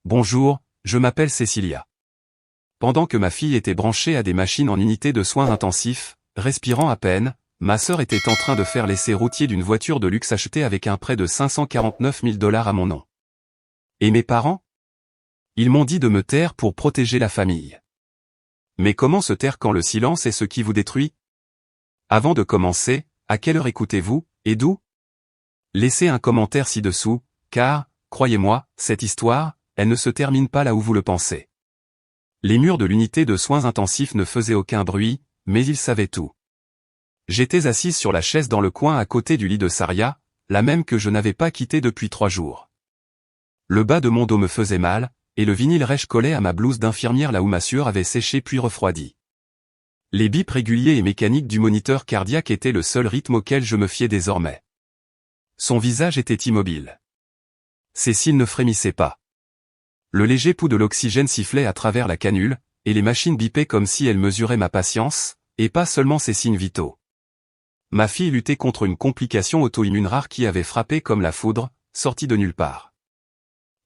Bonjour, je m'appelle Cécilia. Pendant que ma fille était branchée à des machines en unité de soins intensifs, respirant à peine, ma sœur était en train de faire l'essai routier d'une voiture de luxe achetée avec un prêt de 549 000 $ à mon nom. Et mes parents? Ils m'ont dit de me taire pour protéger la famille. Mais comment se taire quand le silence est ce qui vous détruit? Avant de commencer, à quelle heure écoutez-vous, et d'où? Laissez un commentaire ci-dessous, car, croyez-moi, cette histoire, elle ne se termine pas là où vous le pensez. Les murs de l'unité de soins intensifs ne faisaient aucun bruit, mais ils savaient tout. J'étais assise sur la chaise dans le coin à côté du lit de Saria, la même que je n'avais pas quittée depuis 3 jours. Le bas de mon dos me faisait mal, et le vinyle rêche collait à ma blouse d'infirmière là où ma sueur avait séché puis refroidi. Les bips réguliers et mécaniques du moniteur cardiaque étaient le seul rythme auquel je me fiais désormais. Son visage était immobile. Ses cils ne frémissaient pas. Le léger pouls de l'oxygène sifflait à travers la canule, et les machines bipaient comme si elles mesuraient ma patience, et pas seulement ses signes vitaux. Ma fille luttait contre une complication auto-immune rare qui avait frappé comme la foudre, sortie de nulle part.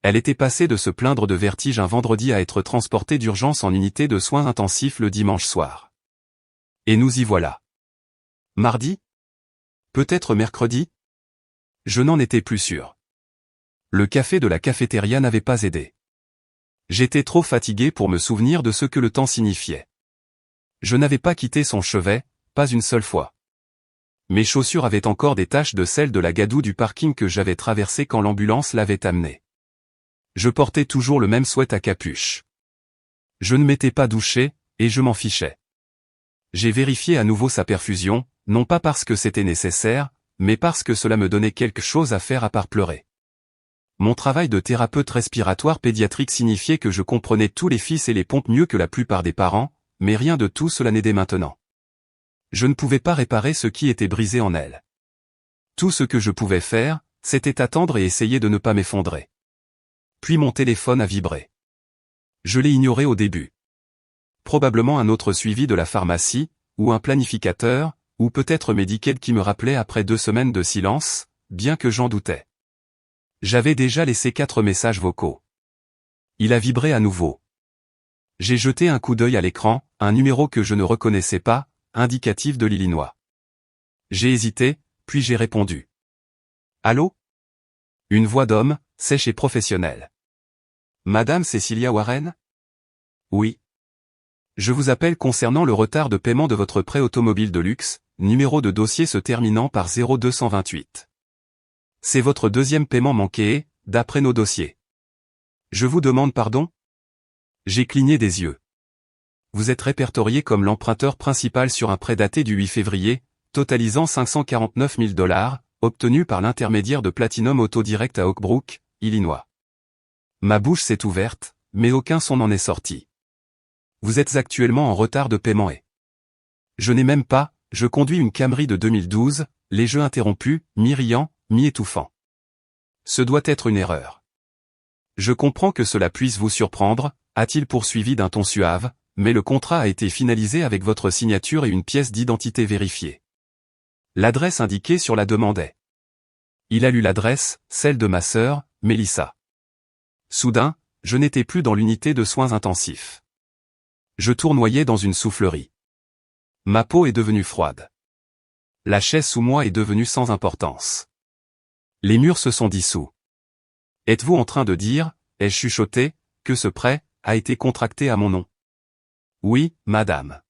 Elle était passée de se plaindre de vertige un vendredi à être transportée d'urgence en unité de soins intensifs le dimanche soir. Et nous y voilà. Mardi? Peut-être mercredi? Je n'en étais plus sûr. Le café de la cafétéria n'avait pas aidé. J'étais trop fatigué pour me souvenir de ce que le temps signifiait. Je n'avais pas quitté son chevet, pas une seule fois. Mes chaussures avaient encore des taches de sel de la gadoue du parking que j'avais traversé quand l'ambulance l'avait amené. Je portais toujours le même sweat à capuche. Je ne m'étais pas douché, et je m'en fichais. J'ai vérifié à nouveau sa perfusion, non pas parce que c'était nécessaire, mais parce que cela me donnait quelque chose à faire à part pleurer. Mon travail de thérapeute respiratoire pédiatrique signifiait que je comprenais tous les fils et les pompes mieux que la plupart des parents, mais rien de tout cela n'aidait maintenant. Je ne pouvais pas réparer ce qui était brisé en elle. Tout ce que je pouvais faire, c'était attendre et essayer de ne pas m'effondrer. Puis mon téléphone a vibré. Je l'ai ignoré au début. Probablement un autre suivi de la pharmacie, ou un planificateur, ou peut-être Medicaid qui me rappelait après 2 semaines de silence, bien que j'en doutais. J'avais déjà laissé 4 messages vocaux. Il a vibré à nouveau. J'ai jeté un coup d'œil à l'écran, un numéro que je ne reconnaissais pas, indicatif de l'Illinois. J'ai hésité, puis j'ai répondu. Allô? Une voix d'homme, sèche et professionnelle. Madame Cécilia Warren? Oui. Je vous appelle concernant le retard de paiement de votre prêt automobile de luxe, numéro de dossier se terminant par 0228. C'est votre 2e paiement manqué, d'après nos dossiers. Je vous demande pardon? J'ai cligné des yeux. Vous êtes répertorié comme l'emprunteur principal sur un prêt daté du 8 février, totalisant 549 000 $, obtenu par l'intermédiaire de Platinum Auto Direct à Oak Brook, Illinois. Ma bouche s'est ouverte, mais aucun son n'en est sorti. Vous êtes actuellement en retard de paiement et... Je n'ai même pas, je conduis une Camry de 2012, les jeux interrompus, mi-riant, mi-étouffant. Ce doit être une erreur. Je comprends que cela puisse vous surprendre, a-t-il poursuivi d'un ton suave, mais le contrat a été finalisé avec votre signature et une pièce d'identité vérifiée. L'adresse indiquée sur la demande est. Il a lu l'adresse, celle de ma sœur, Mélissa. Soudain, je n'étais plus dans l'unité de soins intensifs. Je tournoyais dans une soufflerie. Ma peau est devenue froide. La chaise sous moi est devenue sans importance. Les murs se sont dissous. Êtes-vous en train de dire, ai-je chuchoté, que ce prêt a été contracté à mon nom? Oui, madame.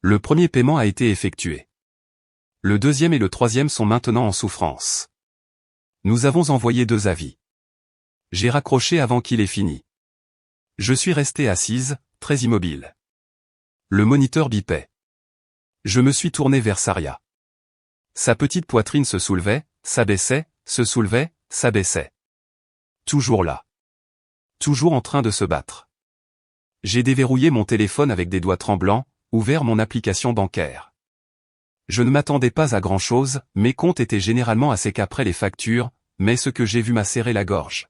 Le premier paiement a été effectué. Le 2e et le 3e sont maintenant en souffrance. Nous avons envoyé 2 avis. J'ai raccroché avant qu'il ait fini. Je suis restée assise, très immobile. Le moniteur bipait. Je me suis tourné vers Saria. Sa petite poitrine se soulevait, s'abaissait, se soulevait, s'abaissait. Toujours là. Toujours en train de se battre. J'ai déverrouillé mon téléphone avec des doigts tremblants, ouvert mon application bancaire. Je ne m'attendais pas à grand-chose, mes comptes étaient généralement assez qu'après les factures, mais ce que j'ai vu m'a serré la gorge.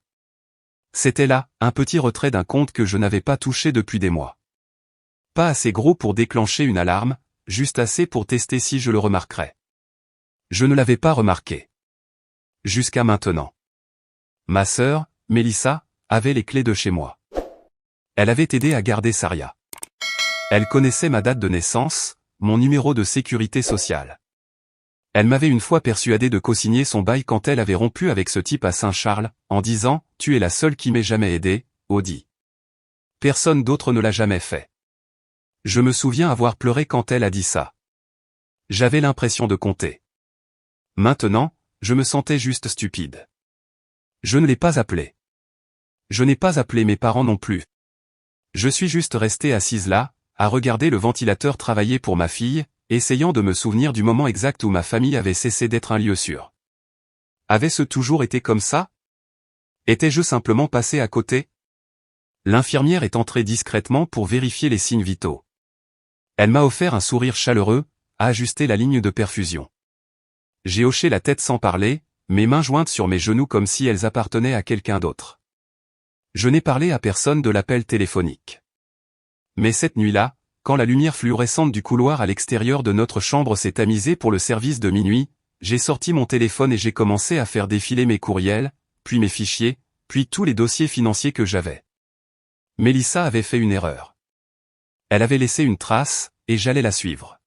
C'était là, un petit retrait d'un compte que je n'avais pas touché depuis des mois. Pas assez gros pour déclencher une alarme, juste assez pour tester si je le remarquerais. Je ne l'avais pas remarqué. Jusqu'à maintenant. Ma sœur, Mélissa, avait les clés de chez moi. Elle avait aidé à garder Saria. Elle connaissait ma date de naissance, mon numéro de sécurité sociale. Elle m'avait une fois persuadé de co-signer son bail quand elle avait rompu avec ce type à Saint-Charles, en disant « Tu es la seule qui m'ait jamais aidé, Audie. Personne d'autre ne l'a jamais fait. » Je me souviens avoir pleuré quand elle a dit ça. J'avais l'impression de compter. Maintenant, je me sentais juste stupide. Je ne l'ai pas appelée. Je n'ai pas appelé mes parents non plus. Je suis juste restée assise là, à regarder le ventilateur travailler pour ma fille, essayant de me souvenir du moment exact où ma famille avait cessé d'être un lieu sûr. Avait-ce toujours été comme ça? Étais-je simplement passé à côté? L'infirmière est entrée discrètement pour vérifier les signes vitaux. Elle m'a offert un sourire chaleureux, a ajusté la ligne de perfusion. J'ai hoché la tête sans parler, mes mains jointes sur mes genoux comme si elles appartenaient à quelqu'un d'autre. Je n'ai parlé à personne de l'appel téléphonique. Mais cette nuit-là, quand la lumière fluorescente du couloir à l'extérieur de notre chambre s'est tamisée pour le service de minuit, j'ai sorti mon téléphone et j'ai commencé à faire défiler mes courriels, puis mes fichiers, puis tous les dossiers financiers que j'avais. Mélissa avait fait une erreur. Elle avait laissé une trace, et j'allais la suivre.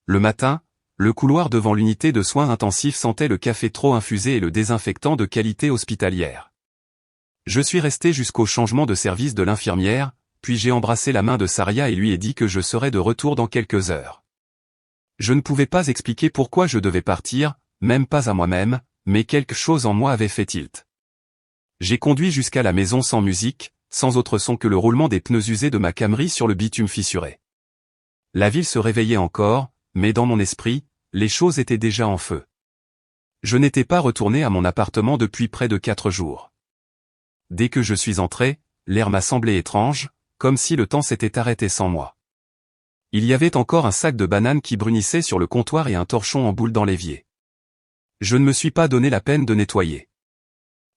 Le matin, le couloir devant l'unité de soins intensifs sentait le café trop infusé et le désinfectant de qualité hospitalière. Je suis resté jusqu'au changement de service de l'infirmière, puis j'ai embrassé la main de Saria et lui ai dit que je serais de retour dans quelques heures. Je ne pouvais pas expliquer pourquoi je devais partir, même pas à moi-même, mais quelque chose en moi avait fait tilt. J'ai conduit jusqu'à la maison sans musique, sans autre son que le roulement des pneus usés de ma Camry sur le bitume fissuré. La ville se réveillait encore, mais dans mon esprit, les choses étaient déjà en feu. Je n'étais pas retourné à mon appartement depuis près de 4 jours. Dès que je suis entré, l'air m'a semblé étrange, comme si le temps s'était arrêté sans moi. Il y avait encore un sac de bananes qui brunissait sur le comptoir et un torchon en boule dans l'évier. Je ne me suis pas donné la peine de nettoyer.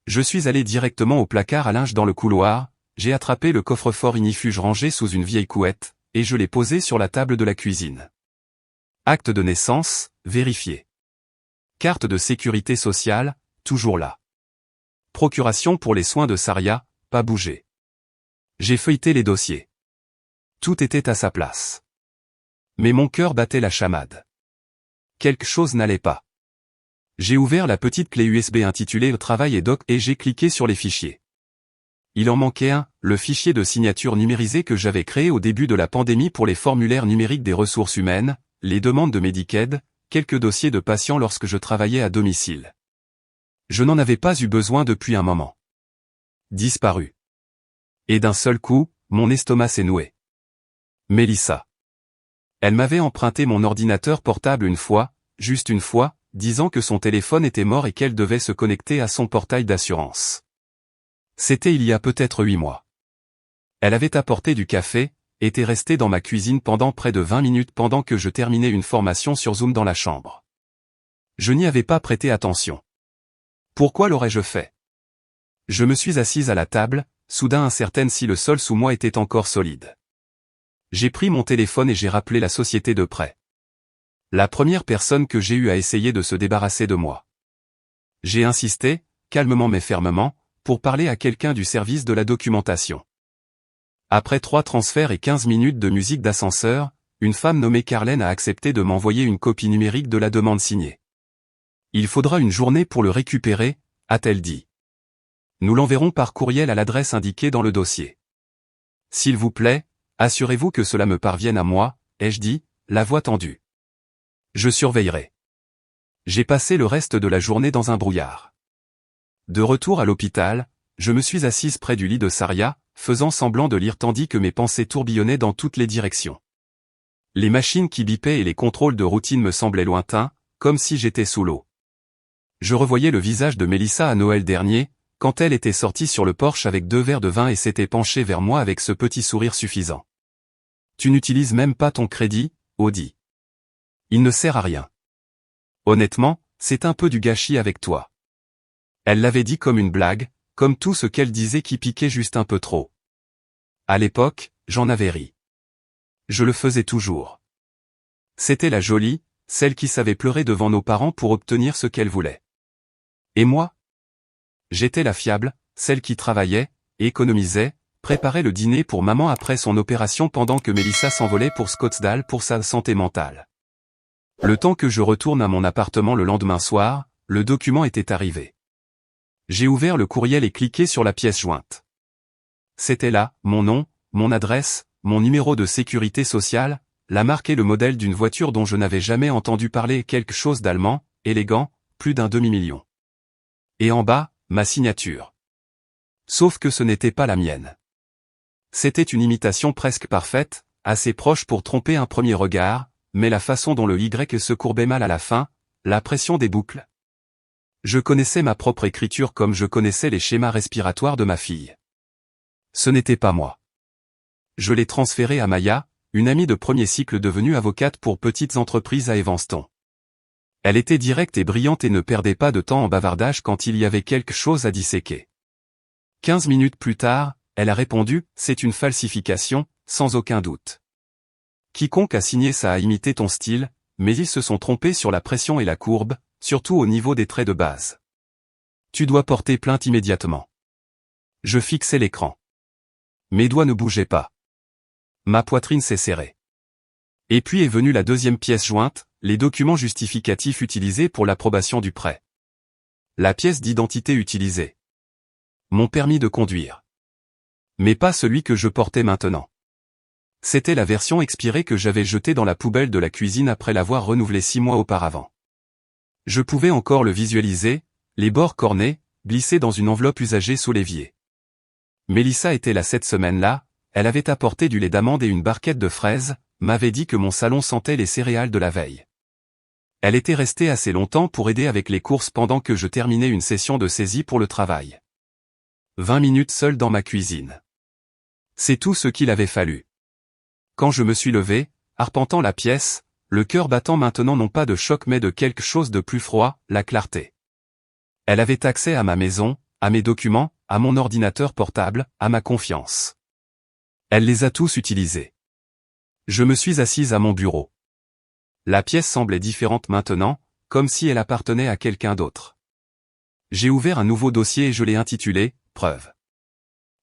Je suis allé directement au placard à linge dans le couloir, j'ai attrapé le coffre-fort ignifuge rangé sous une vieille couette, et je l'ai posé sur la table de la cuisine. Acte de naissance, vérifié. Carte de sécurité sociale, toujours là. Procuration pour les soins de Saria, pas bougé. J'ai feuilleté les dossiers. Tout était à sa place. Mais mon cœur battait la chamade. Quelque chose n'allait pas. J'ai ouvert la petite clé USB intitulée Travail et Doc et j'ai cliqué sur les fichiers. Il en manquait un, le fichier de signature numérisé que j'avais créé au début de la pandémie pour les formulaires numériques des ressources humaines, les demandes de Medicaid, quelques dossiers de patients lorsque je travaillais à domicile. Je n'en avais pas eu besoin depuis un moment. Disparu. Et d'un seul coup, mon estomac s'est noué. Mélissa. Elle m'avait emprunté mon ordinateur portable une fois, juste une fois, disant que son téléphone était mort et qu'elle devait se connecter à son portail d'assurance. C'était il y a peut-être 8 mois. Elle avait apporté du café, était restée dans ma cuisine pendant près de 20 minutes pendant que je terminais une formation sur Zoom dans la chambre. Je n'y avais pas prêté attention. Pourquoi l'aurais-je fait? Je me suis assise à la table, soudain incertaine si le sol sous moi était encore solide. J'ai pris mon téléphone et j'ai rappelé la société de prêt. La première personne que j'ai eue à essayer de se débarrasser de moi. J'ai insisté, calmement mais fermement, pour parler à quelqu'un du service de la documentation. Après 3 transferts et 15 minutes de musique d'ascenseur, une femme nommée Carlène a accepté de m'envoyer une copie numérique de la demande signée. Il faudra une journée pour le récupérer, a-t-elle dit. Nous l'enverrons par courriel à l'adresse indiquée dans le dossier. S'il vous plaît, assurez-vous que cela me parvienne à moi, ai-je dit, la voix tendue. Je surveillerai. J'ai passé le reste de la journée dans un brouillard. De retour à l'hôpital, je me suis assise près du lit de Saria, faisant semblant de lire tandis que mes pensées tourbillonnaient dans toutes les directions. Les machines qui bipaient et les contrôles de routine me semblaient lointains, comme si j'étais sous l'eau. Je revoyais le visage de Mélissa à Noël dernier, quand elle était sortie sur le porche avec 2 verres de vin et s'était penchée vers moi avec ce petit sourire suffisant. Tu n'utilises même pas ton crédit, Audie. Il ne sert à rien. Honnêtement, c'est un peu du gâchis avec toi. Elle l'avait dit comme une blague, comme tout ce qu'elle disait qui piquait juste un peu trop. À l'époque, j'en avais ri. Je le faisais toujours. C'était la jolie, celle qui savait pleurer devant nos parents pour obtenir ce qu'elle voulait. Et moi? J'étais la fiable, celle qui travaillait, économisait, préparait le dîner pour maman après son opération pendant que Mélissa s'envolait pour Scottsdale pour sa santé mentale. Le temps que je retourne à mon appartement le lendemain soir, le document était arrivé. J'ai ouvert le courriel et cliqué sur la pièce jointe. C'était là, mon nom, mon adresse, mon numéro de sécurité sociale, la marque et le modèle d'une voiture dont je n'avais jamais entendu parler, quelque chose d'allemand, élégant, plus d'un demi-million. Et en bas, ma signature. Sauf que ce n'était pas la mienne. C'était une imitation presque parfaite, assez proche pour tromper un premier regard, mais la façon dont le Y se courbait mal à la fin, la pression des boucles. Je connaissais ma propre écriture comme je connaissais les schémas respiratoires de ma fille. Ce n'était pas moi. Je l'ai transféré à Maya, une amie de premier cycle devenue avocate pour petites entreprises à Evanston. Elle était directe et brillante et ne perdait pas de temps en bavardage quand il y avait quelque chose à disséquer. 15 minutes plus tard, elle a répondu « C'est une falsification, sans aucun doute. Quiconque a signé ça a imité ton style, mais ils se sont trompés sur la pression et la courbe, surtout au niveau des traits de base. Tu dois porter plainte immédiatement. » Je fixais l'écran. Mes doigts ne bougeaient pas. Ma poitrine s'est serrée. Et puis est venue la deuxième pièce jointe, les documents justificatifs utilisés pour l'approbation du prêt. La pièce d'identité utilisée. Mon permis de conduire. Mais pas celui que je portais maintenant. C'était la version expirée que j'avais jetée dans la poubelle de la cuisine après l'avoir renouvelée 6 mois auparavant. Je pouvais encore le visualiser, les bords cornés, glissés dans une enveloppe usagée sous l'évier. Mélissa était là cette semaine-là, elle avait apporté du lait d'amande et une barquette de fraises, m'avait dit que mon salon sentait les céréales de la veille. Elle était restée assez longtemps pour aider avec les courses pendant que je terminais une session de saisie pour le travail. 20 minutes seule dans ma cuisine. C'est tout ce qu'il avait fallu. Quand je me suis levé, arpentant la pièce, le cœur battant maintenant non pas de choc mais de quelque chose de plus froid, la clarté. Elle avait accès à ma maison, à mes documents, à mon ordinateur portable, à ma confiance. Elle les a tous utilisés. Je me suis assise à mon bureau. La pièce semblait différente maintenant, comme si elle appartenait à quelqu'un d'autre. J'ai ouvert un nouveau dossier et je l'ai intitulé « Preuve ».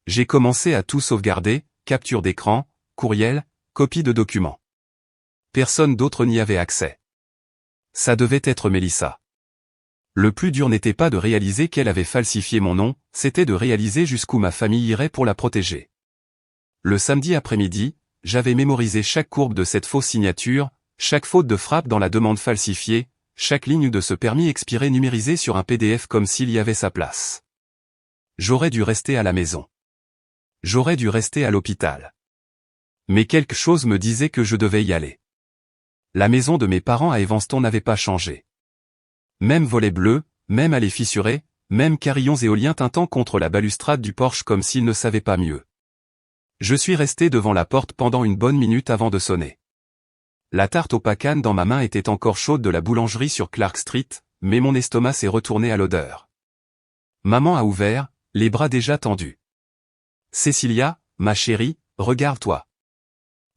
J'ai commencé à tout sauvegarder, capture d'écran, courriel, copie de documents. Personne d'autre n'y avait accès. Ça devait être Mélissa. Le plus dur n'était pas de réaliser qu'elle avait falsifié mon nom, c'était de réaliser jusqu'où ma famille irait pour la protéger. Le samedi après-midi, j'avais mémorisé chaque courbe de cette fausse signature, chaque faute de frappe dans la demande falsifiée, chaque ligne de ce permis expiré numérisé sur un PDF comme s'il y avait sa place. J'aurais dû rester à la maison. J'aurais dû rester à l'hôpital. Mais quelque chose me disait que je devais y aller. La maison de mes parents à Evanston n'avait pas changé. Même volet bleu, même allée fissurée, même carillons éoliens tintant contre la balustrade du porche comme s'ils ne savaient pas mieux. Je suis resté devant la porte pendant une bonne minute avant de sonner. La tarte au pacan dans ma main était encore chaude de la boulangerie sur Clark Street, mais mon estomac s'est retourné à l'odeur. Maman a ouvert, les bras déjà tendus. « Cécilia, ma chérie, regarde-toi.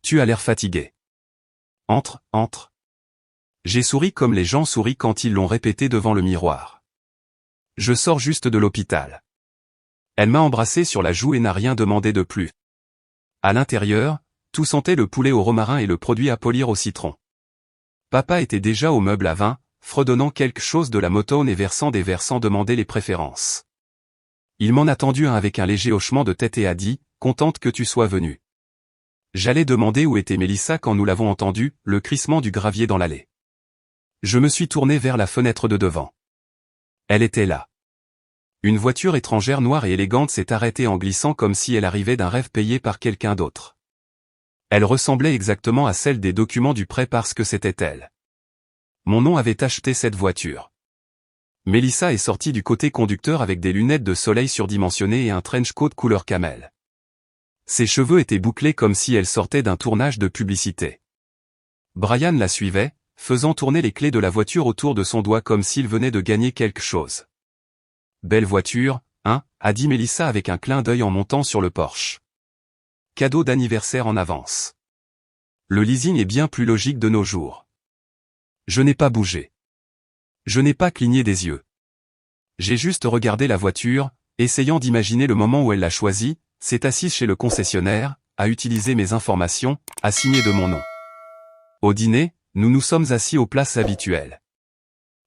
Tu as l'air fatiguée. Entre, entre. » J'ai souri comme les gens sourient quand ils l'ont répété devant le miroir. Je sors juste de l'hôpital. Elle m'a embrassé sur la joue et n'a rien demandé de plus. À l'intérieur, tout sentait le poulet au romarin et le produit à polir au citron. Papa était déjà au meuble à vin, fredonnant quelque chose de la Motown et versant des vers sans demander les préférences. Il m'en a tendu un avec un léger hochement de tête et a dit « Contente que tu sois venue. » J'allais demander où était Mélissa quand nous l'avons entendu, le crissement du gravier dans l'allée. Je me suis tourné vers la fenêtre de devant. Elle était là. Une voiture étrangère noire et élégante s'est arrêtée en glissant comme si elle arrivait d'un rêve payé par quelqu'un d'autre. Elle ressemblait exactement à celle des documents du prêt parce que c'était elle. Mon nom avait acheté cette voiture. Mélissa est sortie du côté conducteur avec des lunettes de soleil surdimensionnées et un trench coat couleur camel. Ses cheveux étaient bouclés comme si elle sortait d'un tournage de publicité. Brian la suivait, faisant tourner les clés de la voiture autour de son doigt comme s'il venait de gagner quelque chose. « Belle voiture, hein ?» a dit Mélissa avec un clin d'œil en montant sur le Porsche. Cadeau d'anniversaire en avance. Le leasing est bien plus logique de nos jours. Je n'ai pas bougé. Je n'ai pas cligné des yeux. J'ai juste regardé la voiture, essayant d'imaginer le moment où elle l'a choisi, s'est assise chez le concessionnaire, a utilisé mes informations, a signé de mon nom. Au dîner, nous nous sommes assis aux places habituelles.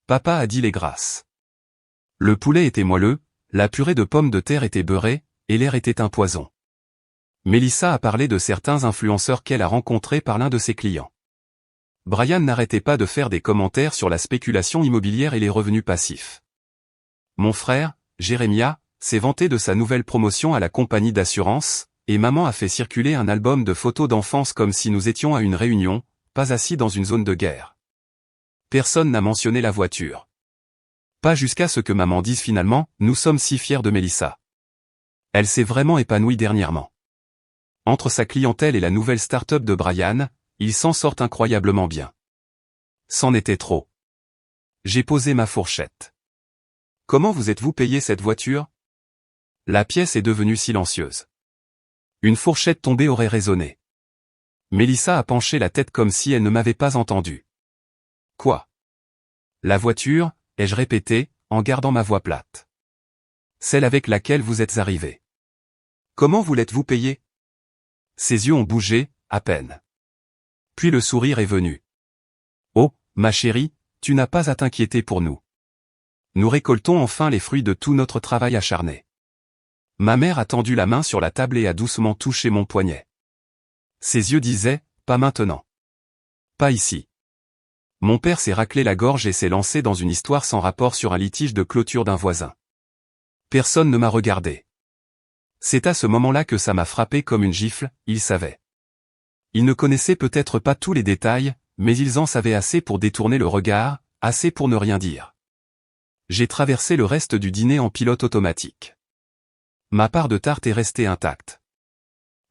Papa a dit les grâces. Le poulet était moelleux, la purée de pommes de terre était beurrée, et l'air était un poison. Mélissa a parlé de certains influenceurs qu'elle a rencontrés par l'un de ses clients. Brian n'arrêtait pas de faire des commentaires sur la spéculation immobilière et les revenus passifs. Mon frère, Jérémia, s'est vanté de sa nouvelle promotion à la compagnie d'assurance, et maman a fait circuler un album de photos d'enfance comme si nous étions à une réunion, pas assis dans une zone de guerre. Personne n'a mentionné la voiture. Pas jusqu'à ce que maman dise finalement, nous sommes si fiers de Mélissa. Elle s'est vraiment épanouie dernièrement. Entre sa clientèle et la nouvelle start-up de Brian, il s'en sort incroyablement bien. C'en était trop. J'ai posé ma fourchette. Comment vous êtes-vous payé cette voiture? La pièce est devenue silencieuse. Une fourchette tombée aurait résonné. Mélissa a penché la tête comme si elle ne m'avait pas entendu. Quoi? La voiture, ai-je répété, en gardant ma voix plate. Celle avec laquelle vous êtes arrivé. Comment vous l'êtes-vous payé? Ses yeux ont bougé, à peine. Puis le sourire est venu. Oh, ma chérie, tu n'as pas à t'inquiéter pour nous. Nous récoltons enfin les fruits de tout notre travail acharné. Ma mère a tendu la main sur la table et a doucement touché mon poignet. Ses yeux disaient, pas maintenant. Pas ici. Mon père s'est raclé la gorge et s'est lancé dans une histoire sans rapport sur un litige de clôture d'un voisin. Personne ne m'a regardé. C'est à ce moment-là que ça m'a frappé comme une gifle, il savait. Ils ne connaissaient peut-être pas tous les détails, mais ils en savaient assez pour détourner le regard, assez pour ne rien dire. J'ai traversé le reste du dîner en pilote automatique. Ma part de tarte est restée intacte.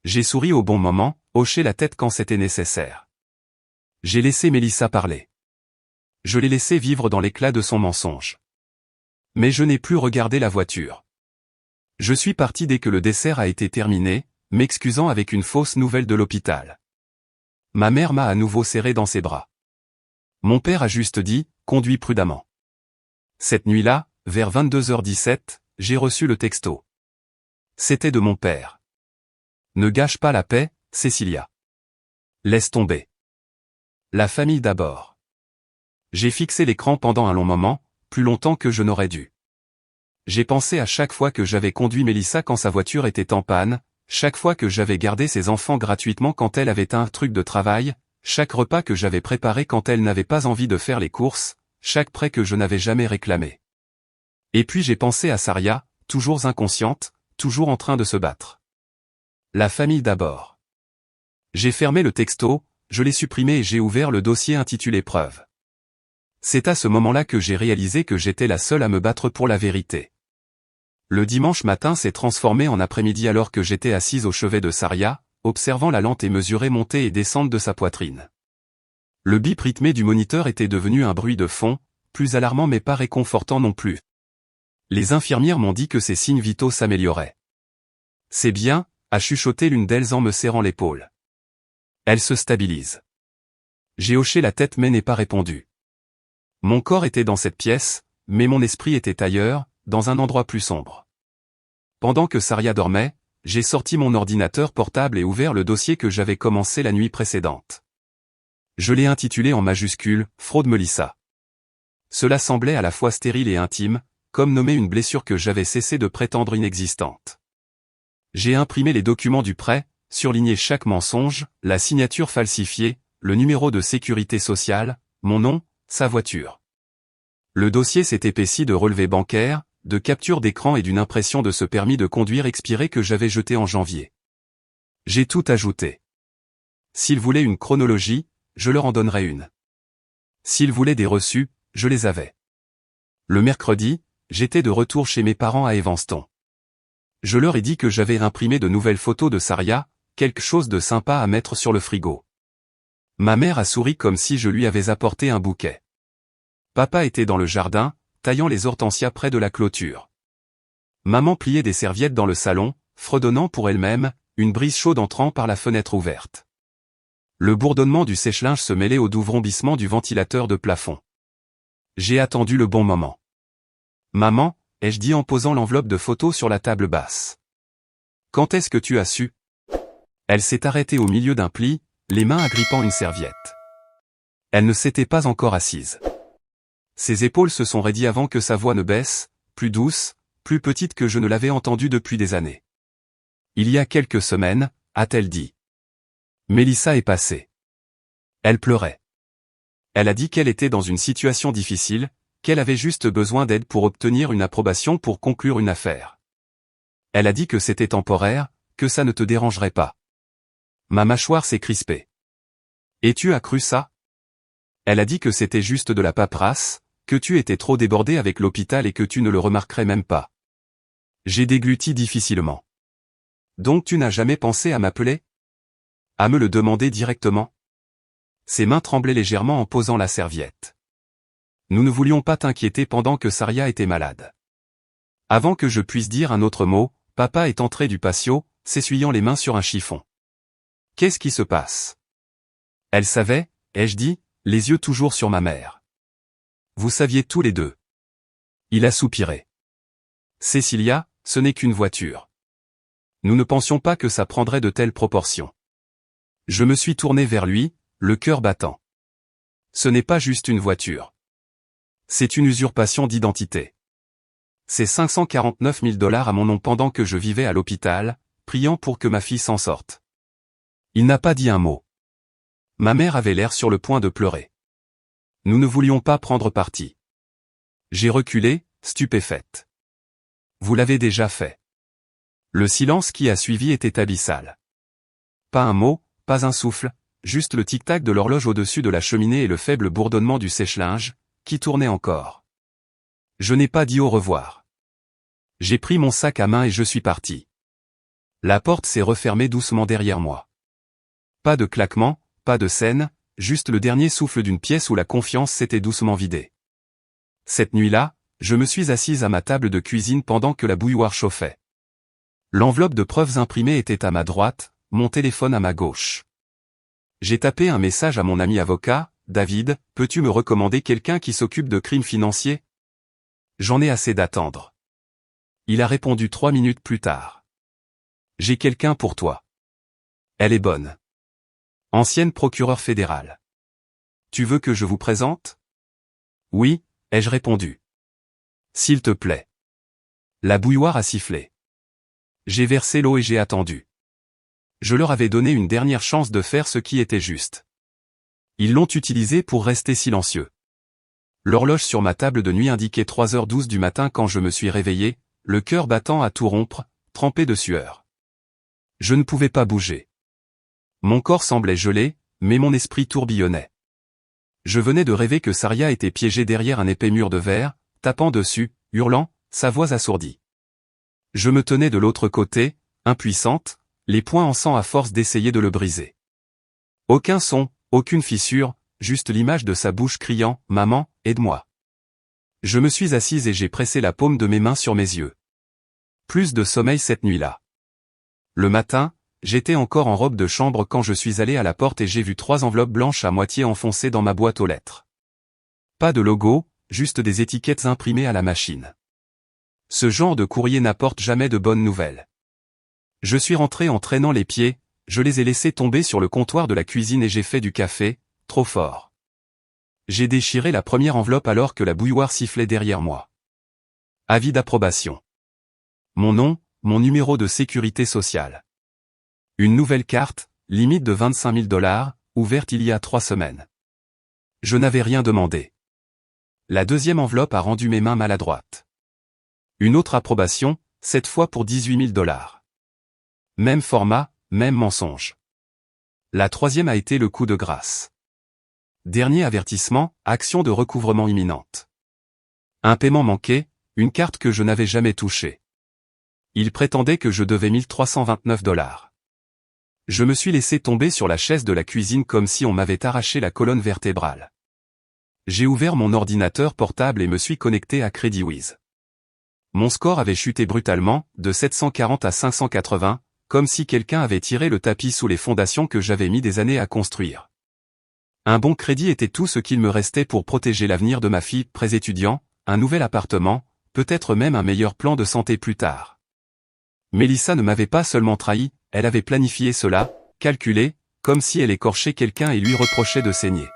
J'ai souri au bon moment, hoché la tête quand c'était nécessaire. J'ai laissé Mélissa parler. Je l'ai laissé vivre dans l'éclat de son mensonge. Mais je n'ai plus regardé la voiture. Je suis parti dès que le dessert a été terminé, m'excusant avec une fausse nouvelle de l'hôpital. Ma mère m'a à nouveau serré dans ses bras. Mon père a juste dit, conduis prudemment. Cette nuit-là, vers 22h17, j'ai reçu le texto. C'était de mon père. Ne gâche pas la paix, Cécilia. Laisse tomber. La famille d'abord. J'ai fixé l'écran pendant un long moment, plus longtemps que je n'aurais dû. J'ai pensé à chaque fois que j'avais conduit Mélissa quand sa voiture était en panne, chaque fois que j'avais gardé ses enfants gratuitement quand elle avait un truc de travail, chaque repas que j'avais préparé quand elle n'avait pas envie de faire les courses, chaque prêt que je n'avais jamais réclamé. Et puis j'ai pensé à Saria, toujours inconsciente, toujours en train de se battre. La famille d'abord. J'ai fermé le texto, je l'ai supprimé et j'ai ouvert le dossier intitulé Preuve. C'est à ce moment-là que j'ai réalisé que j'étais la seule à me battre pour la vérité. Le dimanche matin s'est transformé en après-midi alors que j'étais assise au chevet de Saria, observant la lente et mesurée montée et descente de sa poitrine. Le bip rythmé du moniteur était devenu un bruit de fond, plus alarmant mais pas réconfortant non plus. Les infirmières m'ont dit que ses signes vitaux s'amélioraient. C'est bien, a chuchoté l'une d'elles en me serrant l'épaule. Elle se stabilise. J'ai hoché la tête mais n'ai pas répondu. Mon corps était dans cette pièce, mais mon esprit était ailleurs, dans un endroit plus sombre. Pendant que Saria dormait, j'ai sorti mon ordinateur portable et ouvert le dossier que j'avais commencé la nuit précédente. Je l'ai intitulé en majuscule « Fraude Mélissa ». Cela semblait à la fois stérile et intime, comme nommer une blessure que j'avais cessé de prétendre inexistante. J'ai imprimé les documents du prêt, surligné chaque mensonge, la signature falsifiée, le numéro de sécurité sociale, mon nom, sa voiture. Le dossier s'est épaissi de relevés bancaires, de captures d'écran et d'une impression de ce permis de conduire expiré que j'avais jeté en janvier. J'ai tout ajouté. S'ils voulaient une chronologie, je leur en donnerais une. S'ils voulaient des reçus, je les avais. Le mercredi, j'étais de retour chez mes parents à Evanston. Je leur ai dit que j'avais imprimé de nouvelles photos de Saria, quelque chose de sympa à mettre sur le frigo. Ma mère a souri comme si je lui avais apporté un bouquet. Papa était dans le jardin, taillant les hortensias près de la clôture. Maman pliait des serviettes dans le salon, fredonnant pour elle-même, une brise chaude entrant par la fenêtre ouverte. Le bourdonnement du sèche-linge se mêlait au doux vrombissement du ventilateur de plafond. J'ai attendu le bon moment. Maman, ai-je dit en posant l'enveloppe de photos sur la table basse. Quand est-ce que tu as su? Elle s'est arrêtée au milieu d'un pli, les mains agrippant une serviette. Elle ne s'était pas encore assise. Ses épaules se sont raidies avant que sa voix ne baisse, plus douce, plus petite que je ne l'avais entendue depuis des années. Il y a quelques semaines, a-t-elle dit. Mélissa est passée. Elle pleurait. Elle a dit qu'elle était dans une situation difficile, qu'elle avait juste besoin d'aide pour obtenir une approbation pour conclure une affaire. Elle a dit que c'était temporaire, que ça ne te dérangerait pas. Ma mâchoire s'est crispée. Et tu as cru ça? Elle a dit que c'était juste de la paperasse, que tu étais trop débordé avec l'hôpital et que tu ne le remarquerais même pas. J'ai dégluti difficilement. Donc tu n'as jamais pensé à m'appeler? À me le demander directement? Ses mains tremblaient légèrement en posant la serviette. Nous ne voulions pas t'inquiéter pendant que Saria était malade. Avant que je puisse dire un autre mot, papa est entré du patio, s'essuyant les mains sur un chiffon. Qu'est-ce qui se passe? Elle savait, ai-je dit, les yeux toujours sur ma mère. Vous saviez tous les deux. Il a soupiré. Cécilia, ce n'est qu'une voiture. Nous ne pensions pas que ça prendrait de telles proportions. Je me suis tourné vers lui, le cœur battant. Ce n'est pas juste une voiture. C'est une usurpation d'identité. C'est 549 000 $ à mon nom pendant que je vivais à l'hôpital, priant pour que ma fille s'en sorte. Il n'a pas dit un mot. Ma mère avait l'air sur le point de pleurer. Nous ne voulions pas prendre parti. J'ai reculé, stupéfaite. Vous l'avez déjà fait. Le silence qui a suivi était abyssal. Pas un mot, pas un souffle, juste le tic-tac de l'horloge au-dessus de la cheminée et le faible bourdonnement du sèche-linge, qui tournait encore. Je n'ai pas dit au revoir. J'ai pris mon sac à main et je suis parti. La porte s'est refermée doucement derrière moi. Pas de claquement, pas de scène, juste le dernier souffle d'une pièce où la confiance s'était doucement vidée. Cette nuit-là, je me suis assise à ma table de cuisine pendant que la bouilloire chauffait. L'enveloppe de preuves imprimées était à ma droite, mon téléphone à ma gauche. J'ai tapé un message à mon ami avocat, David, peux-tu me recommander quelqu'un qui s'occupe de crimes financiers? J'en ai assez d'attendre. Il a répondu 3 minutes plus tard. J'ai quelqu'un pour toi. Elle est bonne. Ancienne procureure fédérale. Tu veux que je vous présente? Oui, ai-je répondu. S'il te plaît. La bouilloire a sifflé. J'ai versé l'eau et j'ai attendu. Je leur avais donné une dernière chance de faire ce qui était juste. Ils l'ont utilisé pour rester silencieux. L'horloge sur ma table de nuit indiquait 3h12 du matin quand je me suis réveillé, le cœur battant à tout rompre, trempé de sueur. Je ne pouvais pas bouger. Mon corps semblait gelé, mais mon esprit tourbillonnait. Je venais de rêver que Saria était piégée derrière un épais mur de verre, tapant dessus, hurlant, sa voix assourdie. Je me tenais de l'autre côté, impuissante, les poings en sang à force d'essayer de le briser. Aucun son, aucune fissure, juste l'image de sa bouche criant « Maman, aide-moi ». Je me suis assise et j'ai pressé la paume de mes mains sur mes yeux. Plus de sommeil cette nuit-là. Le matin, j'étais encore en robe de chambre quand je suis allé à la porte et j'ai vu 3 enveloppes blanches à moitié enfoncées dans ma boîte aux lettres. Pas de logo, juste des étiquettes imprimées à la machine. Ce genre de courrier n'apporte jamais de bonnes nouvelles. Je suis rentré en traînant les pieds, je les ai laissés tomber sur le comptoir de la cuisine et j'ai fait du café, trop fort. J'ai déchiré la première enveloppe alors que la bouilloire sifflait derrière moi. Avis d'approbation. Mon nom, mon numéro de sécurité sociale. Une nouvelle carte, limite de 25 000 $, ouverte il y a 3 semaines. Je n'avais rien demandé. La deuxième enveloppe a rendu mes mains maladroites. Une autre approbation, cette fois pour 18 000 $. Même format, même mensonge. La troisième a été le coup de grâce. Dernier avertissement, action de recouvrement imminente. Un paiement manqué, une carte que je n'avais jamais touchée. Il prétendait que je devais 1 329 $. Je me suis laissé tomber sur la chaise de la cuisine comme si on m'avait arraché la colonne vertébrale. J'ai ouvert mon ordinateur portable et me suis connecté à CreditWiz. Mon score avait chuté brutalement, de 740 à 580, comme si quelqu'un avait tiré le tapis sous les fondations que j'avais mis des années à construire. Un bon crédit était tout ce qu'il me restait pour protéger l'avenir de ma fille, pré-étudiant, un nouvel appartement, peut-être même un meilleur plan de santé plus tard. Mélissa ne m'avait pas seulement trahi, elle avait planifié cela, calculé, comme si elle écorchait quelqu'un et lui reprochait de saigner.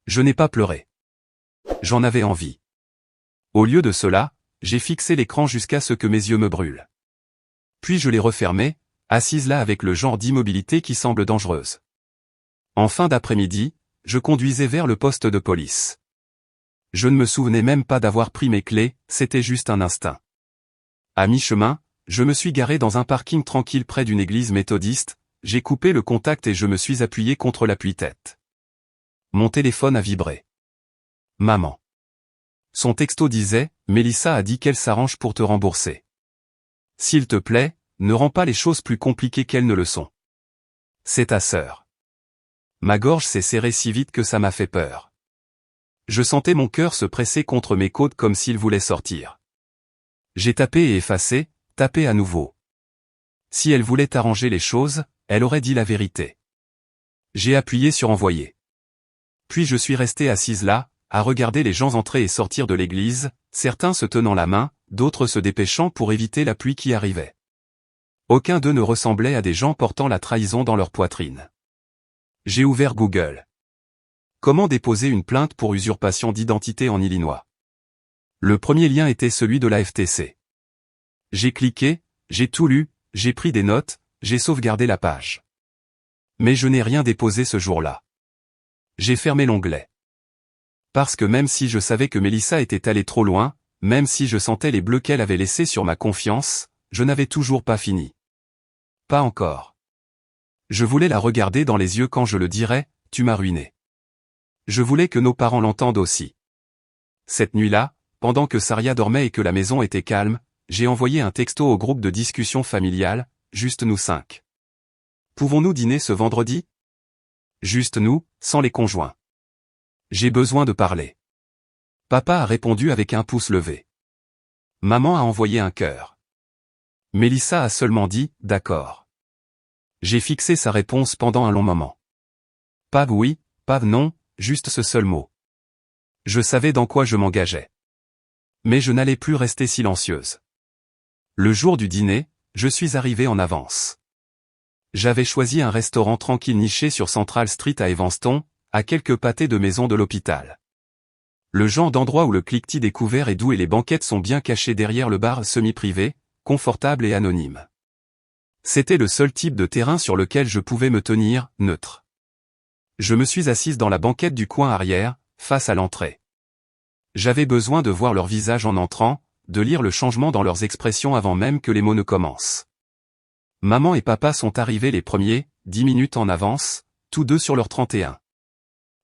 Je n'ai pas pleuré. J'en avais envie. Au lieu de cela, j'ai fixé l'écran jusqu'à ce que mes yeux me brûlent. Puis je l'ai refermé, assise là avec le genre d'immobilité qui semble dangereuse. En fin d'après-midi, je conduisais vers le poste de police. Je ne me souvenais même pas d'avoir pris mes clés, c'était juste un instinct. À mi-chemin, je me suis garé dans un parking tranquille près d'une église méthodiste, j'ai coupé le contact et je me suis appuyé contre l'appui-tête. Mon téléphone a vibré. Maman. Son texto disait, Mélissa a dit qu'elle s'arrange pour te rembourser. S'il te plaît, ne rends pas les choses plus compliquées qu'elles ne le sont. C'est ta sœur. Ma gorge s'est serrée si vite que ça m'a fait peur. Je sentais mon cœur se presser contre mes côtes comme s'il voulait sortir. J'ai tapé et effacé, tapé à nouveau. Si elle voulait arranger les choses, elle aurait dit la vérité. J'ai appuyé sur envoyer. Puis je suis resté assise là, à regarder les gens entrer et sortir de l'église, certains se tenant la main, d'autres se dépêchant pour éviter la pluie qui arrivait. Aucun d'eux ne ressemblait à des gens portant la trahison dans leur poitrine. J'ai ouvert Google. Comment déposer une plainte pour usurpation d'identité en Illinois? Le premier lien était celui de la FTC. J'ai cliqué, j'ai tout lu, j'ai pris des notes, j'ai sauvegardé la page. Mais je n'ai rien déposé ce jour-là. J'ai fermé l'onglet. Parce que même si je savais que Mélissa était allée trop loin, même si je sentais les bleus qu'elle avait laissés sur ma confiance, je n'avais toujours pas fini. Pas encore. Je voulais la regarder dans les yeux quand je le dirais, tu m'as ruiné. Je voulais que nos parents l'entendent aussi. Cette nuit-là, pendant que Saria dormait et que la maison était calme, j'ai envoyé un texto au groupe de discussion familiale, juste nous 5. Pouvons-nous dîner ce vendredi? Juste nous, sans les conjoints. J'ai besoin de parler. Papa a répondu avec un pouce levé. Maman a envoyé un cœur. Mélissa a seulement dit, d'accord. J'ai fixé sa réponse pendant un long moment. Pas oui, pas non, juste ce seul mot. Je savais dans quoi je m'engageais. Mais je n'allais plus rester silencieuse. Le jour du dîner, je suis arrivé en avance. J'avais choisi un restaurant tranquille niché sur Central Street à Evanston, à quelques pâtés de maison de l'hôpital. Le genre d'endroit où le cliquetis découvert est doux et les banquettes sont bien cachées derrière le bar semi-privé, confortable et anonyme. C'était le seul type de terrain sur lequel je pouvais me tenir, neutre. Je me suis assise dans la banquette du coin arrière, face à l'entrée. J'avais besoin de voir leur visage en entrant, de lire le changement dans leurs expressions avant même que les mots ne commencent. Maman et papa sont arrivés les premiers, 10 minutes en avance, tous deux sur leur 31.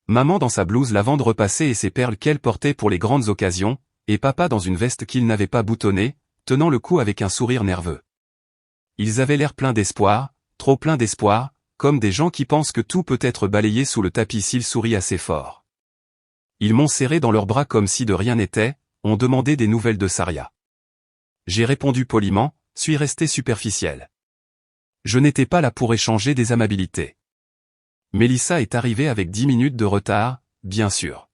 Maman dans sa blouse lavande repassée et ses perles qu'elle portait pour les grandes occasions, et papa dans une veste qu'il n'avait pas boutonnée, tenant le cou avec un sourire nerveux. Ils avaient l'air pleins d'espoir, trop pleins d'espoir, comme des gens qui pensent que tout peut être balayé sous le tapis s'ils sourient assez fort. Ils m'ont serré dans leurs bras comme si de rien n'était, ont demandé des nouvelles de Saria. J'ai répondu poliment, suis resté superficiel. Je n'étais pas là pour échanger des amabilités. Mélissa est arrivée avec 10 minutes de retard, bien sûr.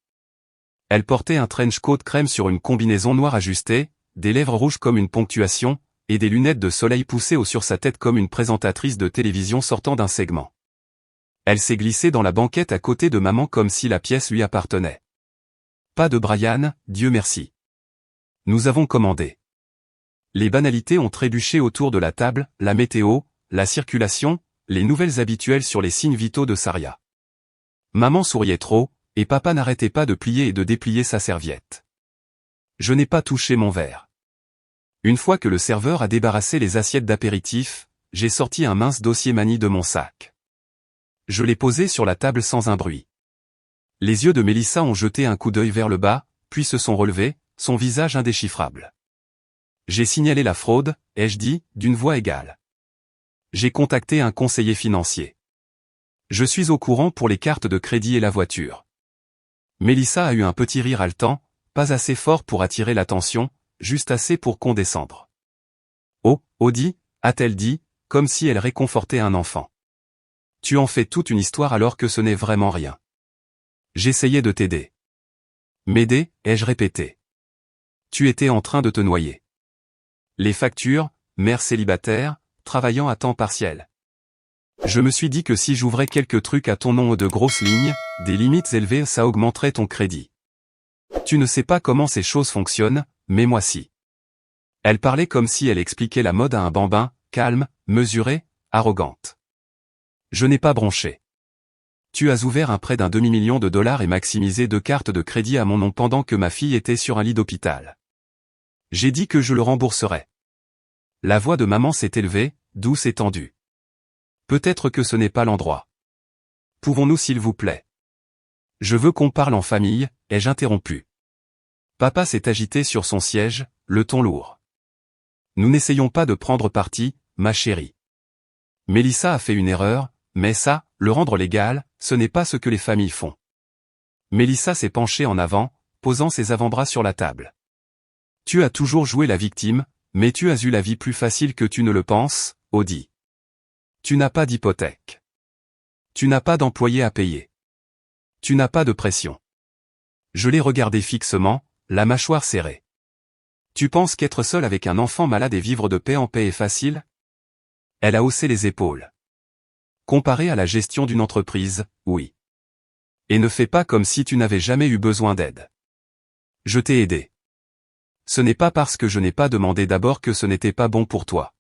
Elle portait un trench coat crème sur une combinaison noire ajustée, des lèvres rouges comme une ponctuation, et des lunettes de soleil poussées sur sa tête comme une présentatrice de télévision sortant d'un segment. Elle s'est glissée dans la banquette à côté de maman comme si la pièce lui appartenait. Pas de Brian, Dieu merci. Nous avons commandé. Les banalités ont trébuché autour de la table, la météo, la circulation, les nouvelles habituelles sur les signes vitaux de Saria. Maman souriait trop, et papa n'arrêtait pas de plier et de déplier sa serviette. Je n'ai pas touché mon verre. Une fois que le serveur a débarrassé les assiettes d'apéritif, j'ai sorti un mince dossier manie de mon sac. Je l'ai posé sur la table sans un bruit. Les yeux de Mélissa ont jeté un coup d'œil vers le bas, puis se sont relevés, son visage indéchiffrable. J'ai signalé la fraude, ai-je dit, d'une voix égale. J'ai contacté un conseiller financier. Je suis au courant pour les cartes de crédit et la voiture. Mélissa a eu un petit rire haletant, pas assez fort pour attirer l'attention, juste assez pour condescendre. Oh, Audie, a-t-elle dit, comme si elle réconfortait un enfant. Tu en fais toute une histoire alors que ce n'est vraiment rien. J'essayais de t'aider. M'aider, ai-je répété. Tu étais en train de te noyer. Les factures, mère célibataire, travaillant à temps partiel. Je me suis dit que si j'ouvrais quelques trucs à ton nom de grosses lignes, des limites élevées, ça augmenterait ton crédit. Tu ne sais pas comment ces choses fonctionnent, mais moi si. Elle parlait comme si elle expliquait la mode à un bambin, calme, mesurée, arrogante. Je n'ai pas bronché. Tu as ouvert un prêt d'un demi-million de dollars et maximisé 2 cartes de crédit à mon nom pendant que ma fille était sur un lit d'hôpital. J'ai dit que je le rembourserais. La voix de maman s'est élevée, douce et tendue. Peut-être que ce n'est pas l'endroit. Pouvons-nous s'il vous plaît? Je veux qu'on parle en famille, ai-je interrompu. Papa s'est agité sur son siège, le ton lourd. Nous n'essayons pas de prendre parti, ma chérie. Mélissa a fait une erreur, mais ça, le rendre légal, ce n'est pas ce que les familles font. Mélissa s'est penchée en avant, posant ses avant-bras sur la table. Tu as toujours joué la victime, mais tu as eu la vie plus facile que tu ne le penses, Audie. Tu n'as pas d'hypothèque. Tu n'as pas d'employé à payer. Tu n'as pas de pression. Je l'ai regardé fixement, la mâchoire serrée. Tu penses qu'être seul avec un enfant malade et vivre de paix en paix est facile? Elle a haussé les épaules. Comparé à la gestion d'une entreprise, oui. Et ne fais pas comme si tu n'avais jamais eu besoin d'aide. Je t'ai aidé. Ce n'est pas parce que je n'ai pas demandé d'abord que ce n'était pas bon pour toi.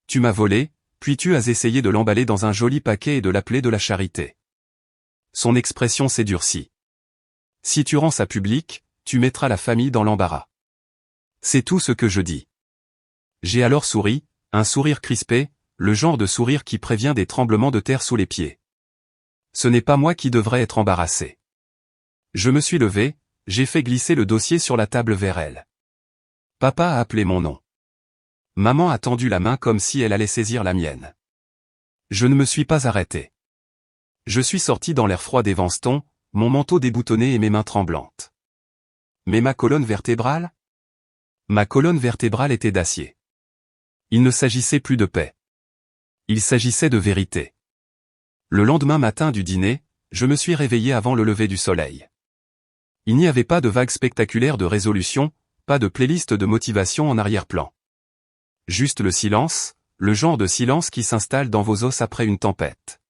Tu m'as volé, puis tu as essayé de l'emballer dans un joli paquet et de l'appeler de la charité. Son expression s'est durcie. Si tu rends ça public, tu mettras la famille dans l'embarras. C'est tout ce que je dis. J'ai alors souri, un sourire crispé, le genre de sourire qui prévient des tremblements de terre sous les pieds. Ce n'est pas moi qui devrais être embarrassé. Je me suis levé, j'ai fait glisser le dossier sur la table vers elle. Papa a appelé mon nom. Maman a tendu la main comme si elle allait saisir la mienne. Je ne me suis pas arrêté. Je suis sorti dans l'air froid d'Evanston, mon manteau déboutonné et mes mains tremblantes. Mais ma colonne vertébrale? Ma colonne vertébrale était d'acier. Il ne s'agissait plus de paix. Il s'agissait de vérité. Le lendemain matin du dîner, je me suis réveillé avant le lever du soleil. Il n'y avait pas de vague spectaculaire de résolution, pas de playlist de motivation en arrière-plan. Juste le silence, le genre de silence qui s'installe dans vos os après une tempête.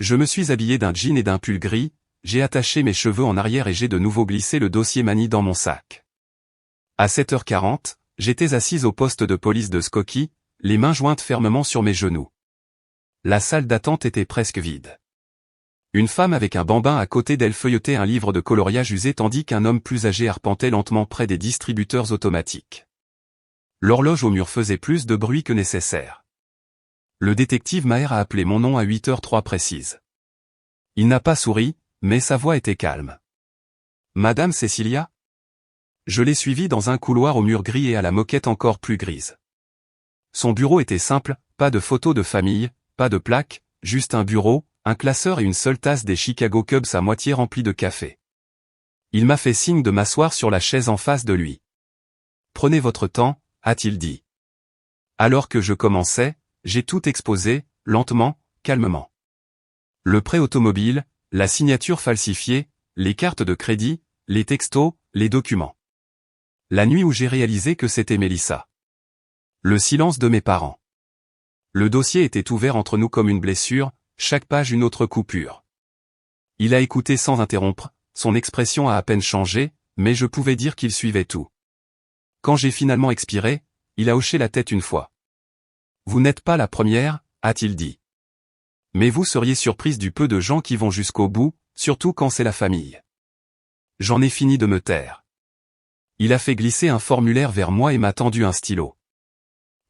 Je me suis habillé d'un jean et d'un pull gris, j'ai attaché mes cheveux en arrière et j'ai de nouveau glissé le dossier Mani dans mon sac. À 7h40, j'étais assise au poste de police de Skokie, les mains jointes fermement sur mes genoux. La salle d'attente était presque vide. Une femme avec un bambin à côté d'elle feuilletait un livre de coloriage usé tandis qu'un homme plus âgé arpentait lentement près des distributeurs automatiques. L'horloge au mur faisait plus de bruit que nécessaire. Le détective Maher a appelé mon nom à 8h03 précise. Il n'a pas souri, mais sa voix était calme. Madame Cecilia? Je l'ai suivi dans un couloir au mur gris et à la moquette encore plus grise. Son bureau était simple, pas de photos de famille, pas de plaque, juste un bureau, un classeur et une seule tasse des Chicago Cubs à moitié remplie de café. Il m'a fait signe de m'asseoir sur la chaise en face de lui. Prenez votre temps, a-t-il dit. Alors que je commençais, j'ai tout exposé, lentement, calmement. Le prêt automobile, la signature falsifiée, les cartes de crédit, les textos, les documents. La nuit où j'ai réalisé que c'était Mélissa. Le silence de mes parents. Le dossier était ouvert entre nous comme une blessure, chaque page une autre coupure. Il a écouté sans interrompre, son expression a à peine changé, mais je pouvais dire qu'il suivait tout. Quand j'ai finalement expiré, il a hoché la tête une fois. Vous n'êtes pas la première, a-t-il dit. Mais vous seriez surprise du peu de gens qui vont jusqu'au bout, surtout quand c'est la famille. J'en ai fini de me taire. Il a fait glisser un formulaire vers moi et m'a tendu un stylo.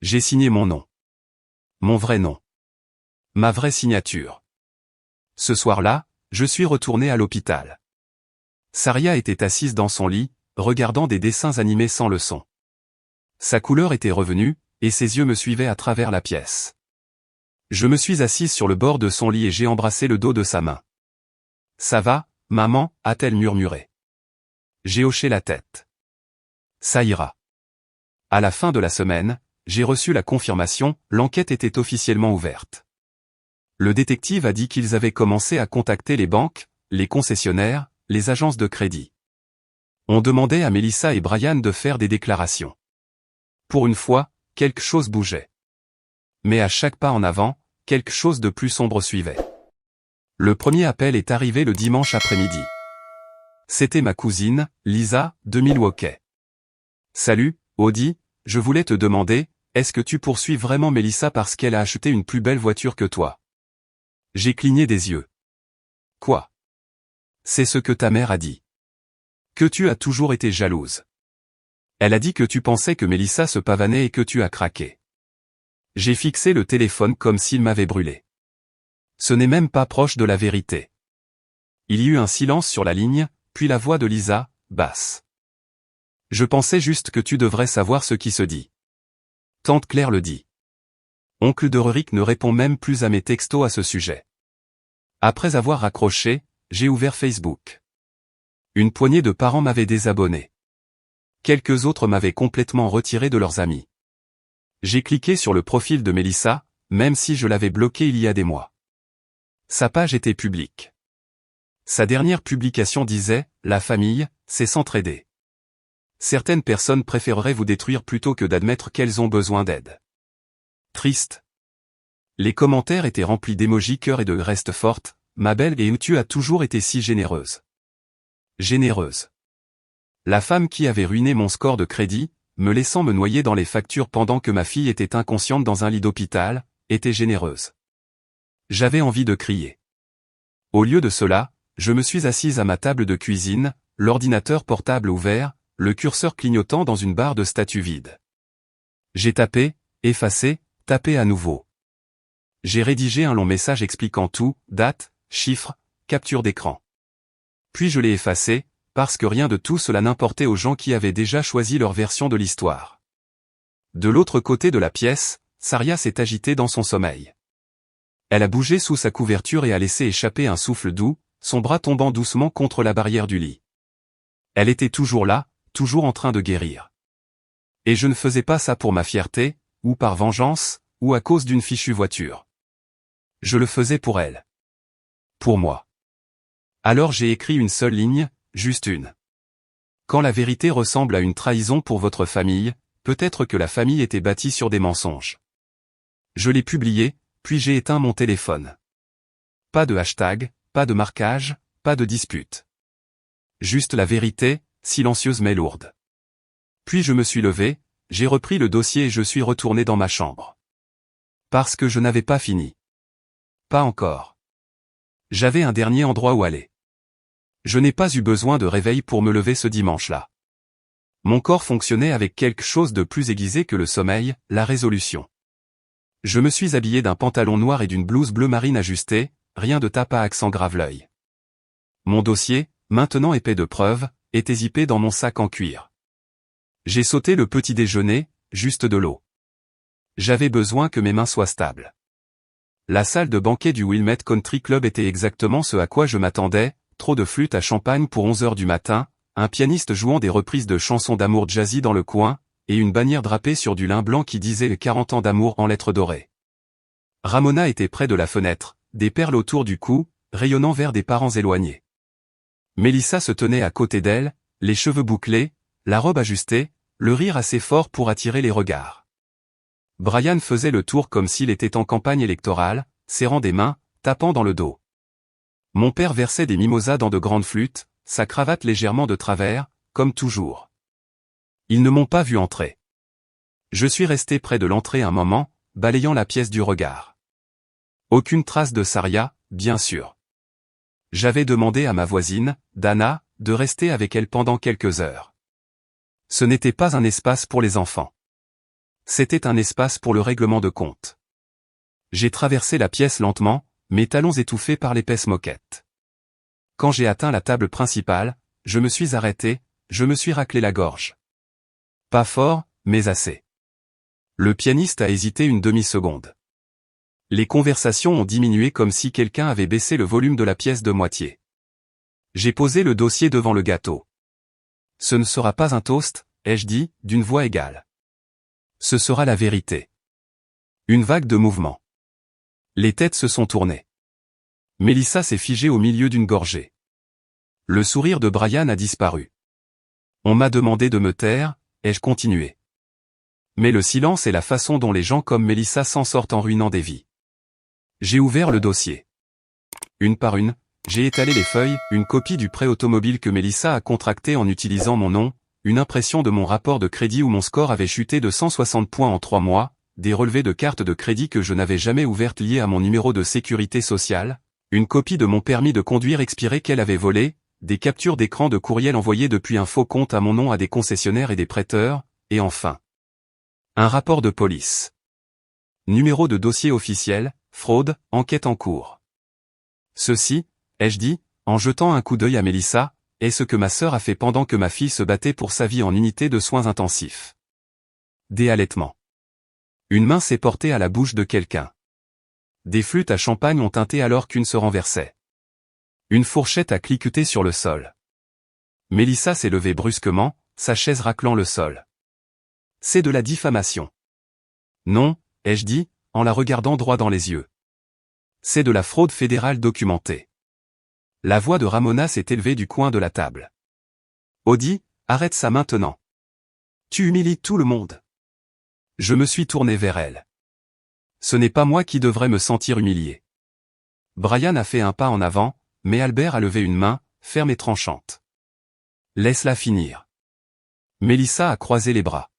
J'ai signé mon nom. Mon vrai nom. Ma vraie signature. Ce soir-là, je suis retourné à l'hôpital. Saria était assise dans son lit, regardant des dessins animés sans le son. Sa couleur était revenue, et ses yeux me suivaient à travers la pièce. Je me suis assise sur le bord de son lit et j'ai embrassé le dos de sa main. Ça va, maman, a-t-elle murmuré. J'ai hoché la tête. Ça ira. À la fin de la semaine, j'ai reçu la confirmation, l'enquête était officiellement ouverte. Le détective a dit qu'ils avaient commencé à contacter les banques, les concessionnaires, les agences de crédit. On demandait à Mélissa et Brian de faire des déclarations. Pour une fois, quelque chose bougeait. Mais à chaque pas en avant, quelque chose de plus sombre suivait. Le premier appel est arrivé le dimanche après-midi. C'était ma cousine, Lisa, de Milwaukee. « Salut, Audie, je voulais te demander, est-ce que tu poursuis vraiment Mélissa parce qu'elle a acheté une plus belle voiture que toi ?» J'ai cligné des yeux. « Quoi ? C'est ce que ta mère a dit. Que tu as toujours été jalouse. Elle a dit que tu pensais que Mélissa se pavanait et que tu as craqué. » J'ai fixé le téléphone comme s'il m'avait brûlé. Ce n'est même pas proche de la vérité. Il y eut un silence sur la ligne, puis la voix de Lisa, basse. « Je pensais juste que tu devrais savoir ce qui se dit. » Tante Claire le dit. Oncle de Rurik ne répond même plus à mes textos à ce sujet. Après avoir raccroché, j'ai ouvert Facebook. Une poignée de parents m'avaient désabonné. Quelques autres m'avaient complètement retiré de leurs amis. J'ai cliqué sur le profil de Mélissa, même si je l'avais bloqué il y a des mois. Sa page était publique. Sa dernière publication disait « La famille, c'est s'entraider. » Certaines personnes préféreraient vous détruire plutôt que d'admettre qu'elles ont besoin d'aide. Triste. Les commentaires étaient remplis d'émojis cœur et de « Reste forte, ma belle et tu as toujours été si généreuse. » Généreuse. La femme qui avait ruiné mon score de crédit, me laissant me noyer dans les factures pendant que ma fille était inconsciente dans un lit d'hôpital, était généreuse. J'avais envie de crier. Au lieu de cela, je me suis assise à ma table de cuisine, l'ordinateur portable ouvert, le curseur clignotant dans une barre de statut vide. J'ai tapé, effacé, tapé à nouveau. J'ai rédigé un long message expliquant tout, date, chiffres, capture d'écran. Puis je l'ai effacé, parce que rien de tout cela n'importait aux gens qui avaient déjà choisi leur version de l'histoire. De l'autre côté de la pièce, Saria s'est agitée dans son sommeil. Elle a bougé sous sa couverture et a laissé échapper un souffle doux, son bras tombant doucement contre la barrière du lit. Elle était toujours là, toujours en train de guérir. Et je ne faisais pas ça pour ma fierté, ou par vengeance, ou à cause d'une fichue voiture. Je le faisais pour elle. Pour moi. Alors j'ai écrit une seule ligne, juste une. Quand la vérité ressemble à une trahison pour votre famille, peut-être que la famille était bâtie sur des mensonges. Je l'ai publié, puis j'ai éteint mon téléphone. Pas de hashtag, pas de marquage, pas de dispute. Juste la vérité, silencieuse mais lourde. Puis je me suis levé, j'ai repris le dossier et je suis retourné dans ma chambre. Parce que je n'avais pas fini. Pas encore. J'avais un dernier endroit où aller. Je n'ai pas eu besoin de réveil pour me lever ce dimanche-là. Mon corps fonctionnait avec quelque chose de plus aiguisé que le sommeil, la résolution. Je me suis habillé d'un pantalon noir et d'une blouse bleu marine ajustée, rien de tape à accent grave l'œil. Mon dossier, maintenant épais de preuves, était zippé dans mon sac en cuir. J'ai sauté le petit déjeuner, juste de l'eau. J'avais besoin que mes mains soient stables. La salle de banquet du Wilmette Country Club était exactement ce à quoi je m'attendais, trop de flûte à champagne pour 11 heures du matin, un pianiste jouant des reprises de chansons d'amour jazzy dans le coin, et une bannière drapée sur du lin blanc qui disait les 40 ans d'amour en lettres dorées. Ramona était près de la fenêtre, des perles autour du cou, rayonnant vers des parents éloignés. Mélissa se tenait à côté d'elle, les cheveux bouclés, la robe ajustée, le rire assez fort pour attirer les regards. Brian faisait le tour comme s'il était en campagne électorale, serrant des mains, tapant dans le dos. Mon père versait des mimosas dans de grandes flûtes, sa cravate légèrement de travers, comme toujours. Ils ne m'ont pas vu entrer. Je suis resté près de l'entrée un moment, balayant la pièce du regard. Aucune trace de Saria, bien sûr. J'avais demandé à ma voisine, Dana, de rester avec elle pendant quelques heures. Ce n'était pas un espace pour les enfants. C'était un espace pour le règlement de compte. J'ai traversé la pièce lentement, mes talons étouffés par l'épaisse moquette. Quand j'ai atteint la table principale, je me suis arrêté, je me suis raclé la gorge. Pas fort, mais assez. Le pianiste a hésité une demi-seconde. Les conversations ont diminué comme si quelqu'un avait baissé le volume de la pièce de moitié. J'ai posé le dossier devant le gâteau. Ce ne sera pas un toast, ai-je dit, d'une voix égale. Ce sera la vérité. Une vague de mouvements. Les têtes se sont tournées. Mélissa s'est figée au milieu d'une gorgée. Le sourire de Brian a disparu. On m'a demandé de me taire, ai-je continué. Mais le silence est la façon dont les gens comme Mélissa s'en sortent en ruinant des vies. J'ai ouvert le dossier. Une par une, j'ai étalé les feuilles, une copie du prêt automobile que Mélissa a contracté en utilisant mon nom, une impression de mon rapport de crédit où mon score avait chuté de 160 points en 3 mois, des relevés de cartes de crédit que je n'avais jamais ouvertes liées à mon numéro de sécurité sociale, une copie de mon permis de conduire expiré qu'elle avait volé, des captures d'écran de courriel envoyés depuis un faux compte à mon nom à des concessionnaires et des prêteurs, et enfin, un rapport de police. Numéro de dossier officiel, fraude, enquête en cours. Ceci, ai-je dit, en jetant un coup d'œil à Mélissa, est ce que ma sœur a fait pendant que ma fille se battait pour sa vie en unité de soins intensifs. Des halètements. Une main s'est portée à la bouche de quelqu'un. Des flûtes à champagne ont tinté alors qu'une se renversait. Une fourchette a cliqueté sur le sol. Mélissa s'est levée brusquement, sa chaise raclant le sol. C'est de la diffamation. Non, ai-je dit, en la regardant droit dans les yeux. C'est de la fraude fédérale documentée. La voix de Ramona s'est élevée du coin de la table. Audie, arrête ça maintenant. Tu humilies tout le monde. Je me suis tourné vers elle. Ce n'est pas moi qui devrais me sentir humilié. Brian a fait un pas en avant, mais Albert a levé une main, ferme et tranchante. Laisse-la finir. Mélissa a croisé les bras.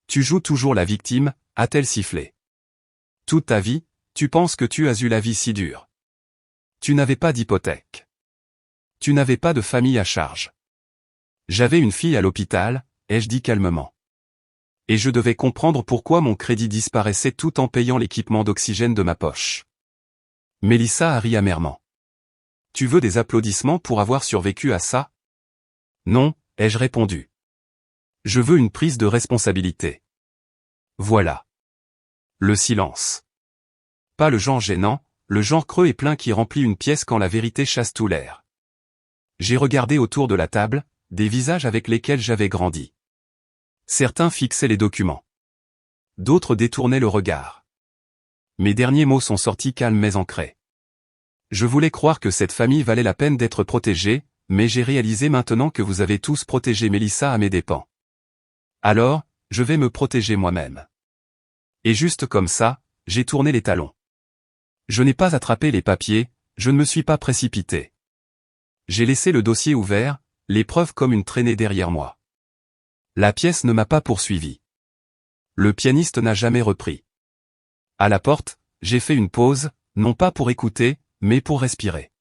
Tu joues toujours la victime, a-t-elle sifflé. Toute ta vie, tu penses que tu as eu la vie si dure. Tu n'avais pas d'hypothèque. Tu n'avais pas de famille à charge. J'avais une fille à l'hôpital, ai-je dit calmement. Et je devais comprendre pourquoi mon crédit disparaissait tout en payant l'équipement d'oxygène de ma poche. Mélissa a ri amèrement. Tu veux des applaudissements pour avoir survécu à ça? Non, ai-je répondu. Je veux une prise de responsabilité. Voilà. Le silence. Pas le genre gênant, le genre creux et plein qui remplit une pièce quand la vérité chasse tout l'air. J'ai regardé autour de la table, des visages avec lesquels j'avais grandi. Certains fixaient les documents. D'autres détournaient le regard. Mes derniers mots sont sortis calmes mais ancrés. Je voulais croire que cette famille valait la peine d'être protégée, mais j'ai réalisé maintenant que vous avez tous protégé Mélissa à mes dépens. Alors, je vais me protéger moi-même. Et juste comme ça, j'ai tourné les talons. Je n'ai pas attrapé les papiers, je ne me suis pas précipité. J'ai laissé le dossier ouvert, les preuves comme une traînée derrière moi. La pièce ne m'a pas poursuivi. Le pianiste n'a jamais repris. À la porte, j'ai fait une pause, non pas pour écouter, mais pour respirer.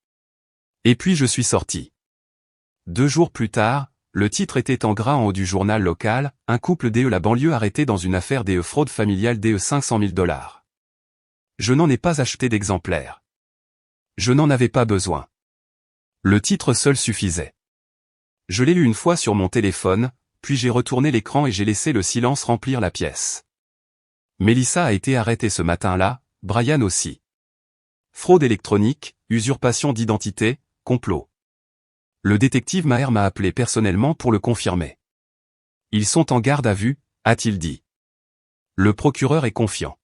Et puis je suis sorti. 2 jours plus tard, le titre était en gras en haut du journal local, un couple DE la banlieue arrêté dans une affaire DE fraude familiale DE 500 000 $. Je n'en ai pas acheté d'exemplaires. Je n'en avais pas besoin. Le titre seul suffisait. Je l'ai lu une fois sur mon téléphone, puis j'ai retourné l'écran et j'ai laissé le silence remplir la pièce. Mélissa a été arrêtée ce matin-là, Brian aussi. Fraude électronique, usurpation d'identité, complot. Le détective Maher m'a appelé personnellement pour le confirmer. Ils sont en garde à vue, a-t-il dit. Le procureur est confiant.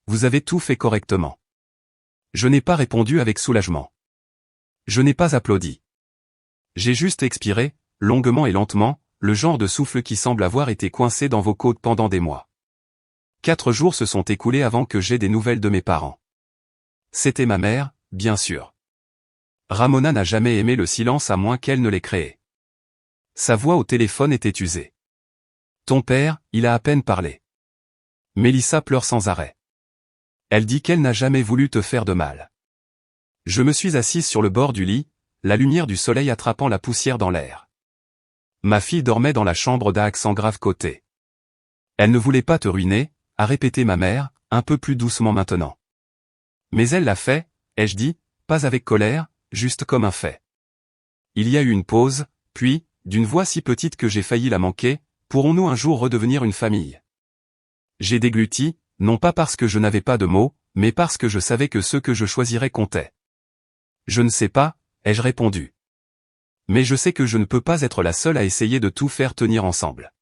Vous avez tout fait correctement. Je n'ai pas répondu avec soulagement. Je n'ai pas applaudi. J'ai juste expiré, longuement et lentement, le genre de souffle qui semble avoir été coincé dans vos côtes pendant des mois. 4 jours se sont écoulés avant que j'aie des nouvelles de mes parents. C'était ma mère, bien sûr. Ramona n'a jamais aimé le silence à moins qu'elle ne l'ait créé. Sa voix au téléphone était usée. Ton père, il a à peine parlé. Mélissa pleure sans arrêt. Elle dit qu'elle n'a jamais voulu te faire de mal. Je me suis assise sur le bord du lit, la lumière du soleil attrapant la poussière dans l'air. Ma fille dormait dans la chambre d'Accent grave côté. Elle ne voulait pas te ruiner, a répété ma mère, un peu plus doucement maintenant. Mais elle l'a fait, ai-je dit, pas avec colère, juste comme un fait. Il y a eu une pause, puis, d'une voix si petite que j'ai failli la manquer, pourrons-nous un jour redevenir une famille? J'ai dégluti, non pas parce que je n'avais pas de mots, mais parce que je savais que ceux que je choisirais comptaient. Je ne sais pas, ai-je répondu. Mais je sais que je ne peux pas être la seule à essayer de tout faire tenir ensemble.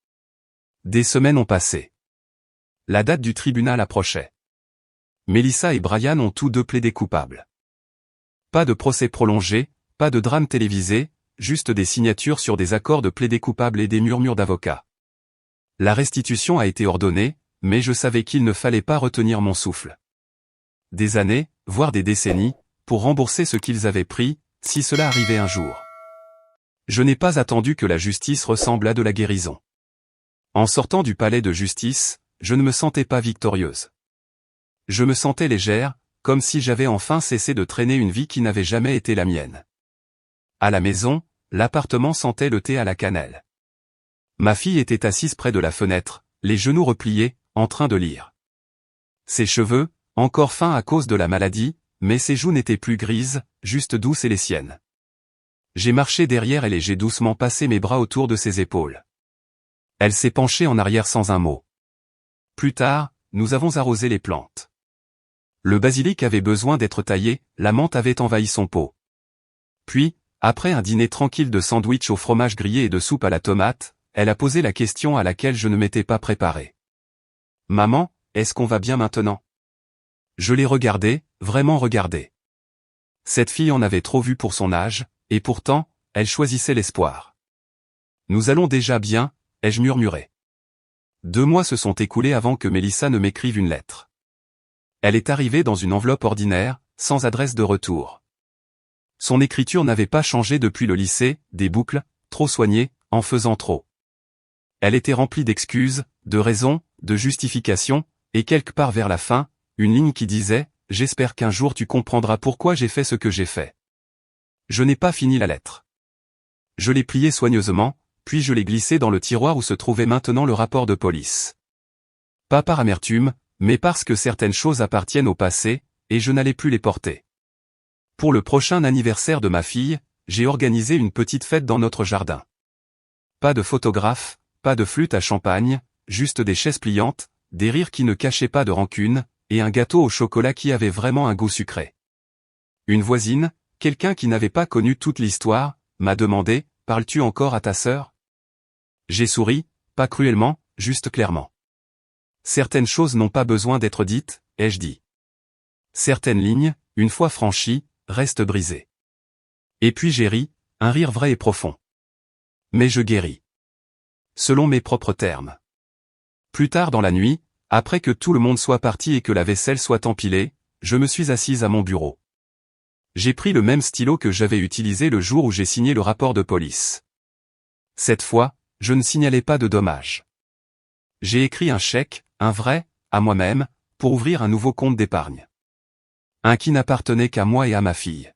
Des semaines ont passé. La date du tribunal approchait. Mélissa et Brian ont tous deux plaidé coupables. Pas de procès prolongé, pas de drame télévisé, juste des signatures sur des accords de plaidés coupables et des murmures d'avocats. La restitution a été ordonnée, mais je savais qu'il ne fallait pas retenir mon souffle. Des années, voire des décennies, pour rembourser ce qu'ils avaient pris, si cela arrivait un jour. Je n'ai pas attendu que la justice ressemble à de la guérison. En sortant du palais de justice, je ne me sentais pas victorieuse. Je me sentais légère, comme si j'avais enfin cessé de traîner une vie qui n'avait jamais été la mienne. À la maison, l'appartement sentait le thé à la cannelle. Ma fille était assise près de la fenêtre, les genoux repliés, en train de lire. Ses cheveux, encore fins à cause de la maladie, mais ses joues n'étaient plus grises, juste douces et les siennes. J'ai marché derrière elle et j'ai doucement passé mes bras autour de ses épaules. Elle s'est penchée en arrière sans un mot. Plus tard, nous avons arrosé les plantes. Le basilic avait besoin d'être taillé, la menthe avait envahi son pot. Puis, après un dîner tranquille de sandwich au fromage grillé et de soupe à la tomate, elle a posé la question à laquelle je ne m'étais pas préparé. « Maman, est-ce qu'on va bien maintenant ?» Je l'ai regardée, vraiment regardée. Cette fille en avait trop vu pour son âge, et pourtant, elle choisissait l'espoir. « Nous allons déjà bien », ai-je murmuré. 2 mois se sont écoulés avant que Mélissa ne m'écrive une lettre. Elle est arrivée dans une enveloppe ordinaire, sans adresse de retour. Son écriture n'avait pas changé depuis le lycée, des boucles, trop soignées, en faisant trop. Elle était remplie d'excuses, de raisons, de justifications, et quelque part vers la fin, une ligne qui disait « J'espère qu'un jour tu comprendras pourquoi j'ai fait ce que j'ai fait ». Je n'ai pas fini la lettre. Je l'ai pliée soigneusement, puis je l'ai glissée dans le tiroir où se trouvait maintenant le rapport de police. Pas par amertume, mais parce que certaines choses appartiennent au passé, et je n'allais plus les porter. Pour le prochain anniversaire de ma fille, j'ai organisé une petite fête dans notre jardin. Pas de photographe, pas de flûte à champagne, juste des chaises pliantes, des rires qui ne cachaient pas de rancune, et un gâteau au chocolat qui avait vraiment un goût sucré. Une voisine, quelqu'un qui n'avait pas connu toute l'histoire, m'a demandé « Parles-tu encore à ta sœur ?» J'ai souri, pas cruellement, juste clairement. Certaines choses n'ont pas besoin d'être dites, ai-je dit. Certaines lignes, une fois franchies, restent brisées. Et puis j'ai ri, un rire vrai et profond. Mais je guéris. Selon mes propres termes. Plus tard dans la nuit, après que tout le monde soit parti et que la vaisselle soit empilée, je me suis assise à mon bureau. J'ai pris le même stylo que j'avais utilisé le jour où j'ai signé le rapport de police. Cette fois, je ne signalais pas de dommages. J'ai écrit un chèque, un vrai, à moi-même, pour ouvrir un nouveau compte d'épargne. Un qui n'appartenait qu'à moi et à ma fille.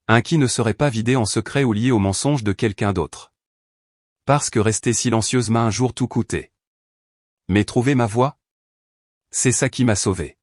Un qui ne serait pas vidé en secret ou lié au mensonge de quelqu'un d'autre. Parce que rester silencieuse m'a un jour tout coûté. Mais trouver ma voie? C'est ça qui m'a sauvé.